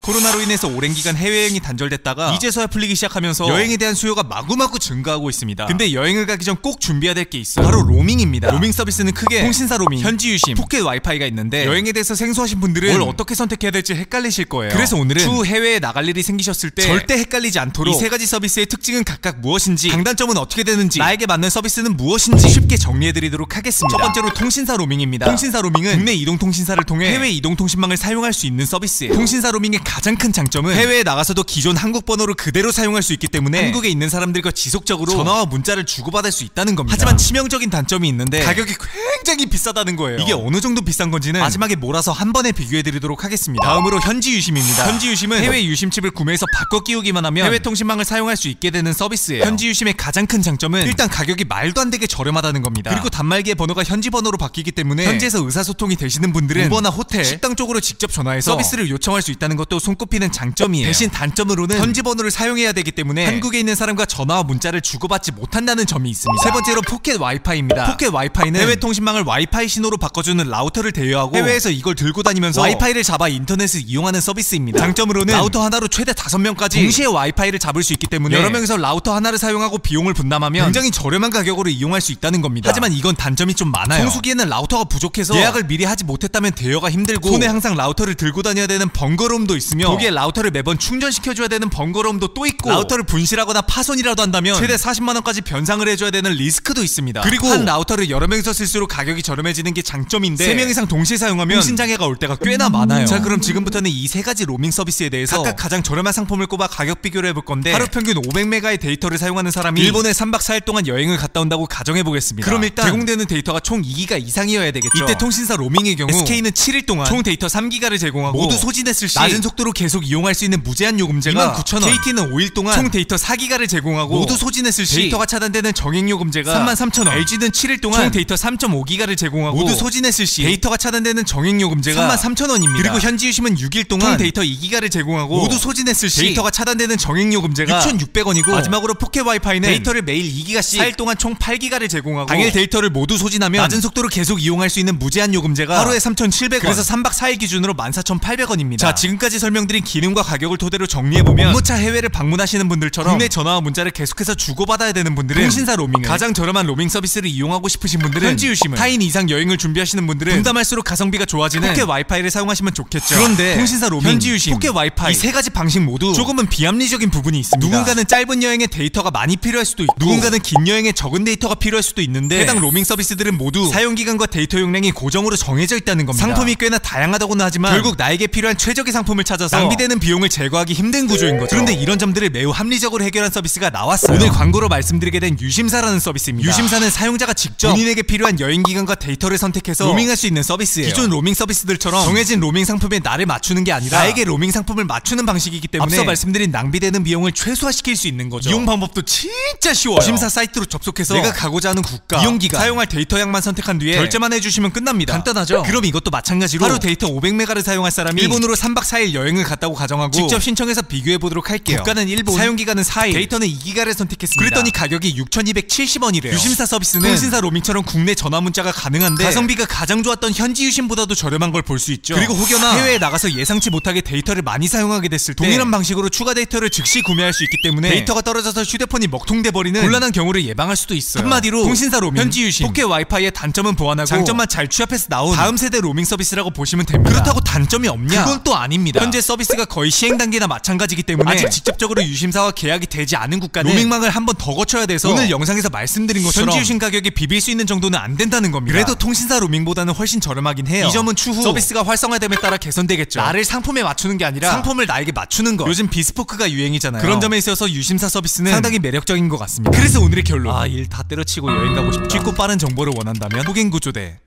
코로나로 인해서 오랜 기간 해외여행이 단절됐다가 이제서야 풀리기 시작하면서 여행에 대한 수요가 마구마구 증가하고 있습니다. 근데 여행을 가기 전 꼭 준비해야 될 게 있어요. 바로 로밍입니다. 로밍 서비스는 크게 통신사 로밍, 현지 유심, 포켓 와이파이가 있는데 여행에 대해서 생소하신 분들은 뭘 어떻게 선택해야 될지 헷갈리실 거예요. 그래서 오늘은 추후 해외에 나갈 일이 생기셨을 때 절대 헷갈리지 않도록 이 세 가지 서비스의 특징은 각각 무엇인지, 장단점은 어떻게 되는지, 나에게 맞는 서비스는 무엇인지 쉽게 정리해드리도록 하겠습니다. 첫 번째로 통신사 로밍입니다. 통신사 로밍은 국내 이동통신사를 통해 해외 이동통신망을 사용할 수 있는 서비스예요. 통신사 로밍의 가장 큰 장점은 해외에 나가서도 기존 한국 번호를 그대로 사용할 수 있기 때문에 한국에 있는 사람들과 지속적으로 전화와 문자를 주고받을 수 있다는 겁니다. 하지만 치명적인 단점이 있는데 가격이 굉장히 비싸다는 거예요. 이게 어느 정도 비싼 건지는 마지막에 몰아서 한 번에 비교해드리도록 하겠습니다. 다음으로 현지 유심입니다. 현지 유심은 해외 유심칩을 구매해서 바꿔 끼우기만 하면 해외 통신망을 사용할 수 있게 되는 서비스예요. 현지 유심의 가장 큰 장점은 일단 가격이 말도 안 되게 저렴하다는 겁니다. 그리고 단말기의 번호가 현지 번호로 바뀌기 때문에 현지에서 의사소통이 되시는 분들은 우버나 호텔, 식당 쪽으로 직접 전화해서 서비스를 요청할 수 있다는 것도 손꼽히는 장점이에요. 대신 단점으로는 현지 번호를 사용해야 되기 때문에 한국에 있는 사람과 전화와 문자를 주고받지 못한다는 점이 있습니다. 세 번째로 포켓 와이파이입니다. 포켓 와이파이는 해외 통신망을 와이파이 신호로 바꿔주는 라우터를 대여하고 해외에서 이걸 들고 다니면서 와이파이를 잡아 인터넷을 이용하는 서비스입니다. 장점으로는 라우터 하나로 최대 5명까지 동시에 와이파이를 잡을 수 있기 때문에 여러 명이서 라우터 하나를 사용하고 비용을 분담하면 굉장히 저렴한 가격으로 이용할 수 있다는 겁니다. 하지만 이건 단점이 좀 많아요. 성수기에는 라우터가 부족해서 예약을 미리 하지 못했다면 대여가 힘들고 손에 항상 라우터를 들고 다녀야 되는 번거로움도 있으며 거기에 라우터를 매번 충전시켜줘야 되는 번거로움도 또 있고 라우터를 분실하거나 파손이라도 한다면 최대 40만원까지 변상을 해줘야 되는 리스크도 있습니다. 그리고 한 라우터를 여러 명이서 쓸수록 가격이 저렴해지는 게 장점인데 3명 이상 동시에 사용하면 통신장애가 올 때가 꽤나 많아요. 자, 그럼 지금부터는 이 세 가지 로밍 서비스에 대해서 각각 가장 저렴한 상품을 꼽아 가격 비교를 해볼 건데 하루 평균 500메가의 데이터를 사용하는 사람이 일본에 3박 4일 동안 여행을 갔다 온다고 가정해보겠습니다. 그럼 일단 제공되는 데이터가 총 2기가 이상이어야 되겠죠. 이때 통신사 로밍의 경우 SK는 7일 동안 총 데이터 3기가를 제공하고 모두 소진했을 시 낮은 속도로 계속 이용할 수 있는 무제한 요금제가 29,000원, KT는 5일 동안 총 데이터 4기가를 제공하고 모두 소진했을 시 데이터가 차단되는 정액 요금제가 33,000원, LG는 7일 동안 총 데이터 3.5기가를 제공하고 모두 소진했을 시 데이터가 차단되는 정액 요금제가 33,000원입니다. 그리고 현지 유심은 6일 동안 총 데이터 2기가를 제공하고 모두 소진했을 시 데이터가 차단되는 정액 요금제가 6,600원이고 마지막으로 포켓 와이파이는 데이터를 매일 2기가씩 4일 동안 총 8기가를 제공하고 당일 데이터를 모두 소진하면 낮은 속도로 계속 이용할 수 있는 무제한 요금제가 하루에 3,700원, 그래서 3박 4일 기준으로 14,800원입니다. 자, 지금까지 설명드린 기능과 가격을 토대로 정리해보면 업무차 해외를 방문하시는 분들처럼 국내 전화와 문자를 계속해서 주고받아야 되는 분들은 통신사 로밍을, 가장 저렴한 로밍 서비스를 이용하고 싶으신 분들은 현지 유심을, 4인 이상 여행을 준비하시는 분들은 분담할수록 가성비가 좋아지는 포켓 와이파이를 사용하시면 좋겠죠. 그런데 통신사 로밍, 현지 유심, 포켓 와이파이 이 세 가지 방식 모두 조금은 비합리적인 부분이 있습니다. 누군가는 짧은 여행에 데이터가 많이 필요할 수도 있고 누군가는 긴 여행에 적은 데이터가 필요할 수도 있는데 해당 로밍 서비스들은 모두 사용기간과 데이터 용량이 고정으로 정해져 있다는 겁니다. 상품이 꽤나 다양하다고는 하지만 결국 나에게 필요한 최적의 상품을 찾아서 낭비되는 비용을 제거하기 힘든 구조인 거죠. 그런데 이런 점들을 매우 합리적으로 해결한 서비스가 나왔어요. 오늘 광고로 말씀드리게 된 유심사라는 서비스입니다. 유심사는 사용자가 직접 본인에게 필요한 여행기간과 데이터를 선택해서 로밍할 수 있는 서비스예요. 기존 로밍 서비스들처럼 정해진 로밍 상품에 나를 맞추는 게 아니라 나에게 로밍 상품을 맞추는 방식이기 때문에 앞서 말씀드린 낭비되는 비용을 최소화시킬 수 있는 거죠. 이용 방법도 진짜 쉬워요. 유심사 사이트로 접속해서 내가 가고자 하는 국가, 이용기간, 사용할 데이터 양만 선택한 뒤에 결제만 해주시면 끝납니다. 간단하죠? 그럼 이것도 마찬가지로 하루 데이터 500메가를 사용할 사람이 일본으로 3박 4일 여행을 갔다고 가정하고 직접 신청해서 비교해보도록 할게요. 국가는 일본, 사용기간은 4일, 데이터는 2기가를 선택했습니다. 그랬더니 가격이 6,270원이래요. 유심사 서비스는 통신사 로밍처럼 국내 전화 문자가 가능한데 가성비가 가장 좋았던 현지 유심보다도 저렴한 걸 볼 수 있죠. 그리고 혹여나 해외에 나가서 예상치 못하게 데이터를 많이 사용하게 됐을 때 동일한 방식으로 추가 데이터를 즉시 구매할 수 있기 때문에 데이터가 떨어져서 휴대폰이 먹통돼버리는 곤란한 경우를 예방할 수도 있어요. 한마디로 통신사 로밍, 현지 유심, 포켓 와이파이의 단점은 보완하고 장점만 잘 취합해서 나온 다음 세대 로밍 서비스라고 보시면 됩니다. 그렇다고 단점이 없냐? 그건 또 아닙니다. 현재 서비스가 거의 시행 단계나 마찬가지이기 때문에 아직 직접적으로 유심사와 계약이 되지 않은 국가는 로밍망을 한 번 더 거쳐야 돼서 오늘 영상에서 말씀드린 것처럼 현지 유심 가격이 비빌 수 있는 정도는 안 된다는 겁니다. 그래도 통신사 로밍보다는 훨씬 저렴하긴 해요. 이 점은 추후 서비스가 활성화됨에 따라 개선되겠죠. 나를 상품에 맞추는 게 아니라 상품을 나에게 맞추는 것. 요즘 비스포크가 유행이잖아요. 그런 점에 있어서 유심사 서비스는 상당히 매력적인 것 같습니다. 그래서 오늘의 결론, 일 다 때려치고 여행 가고 싶다, 쉽고 빠른 정보를 원한다면 호갱구조대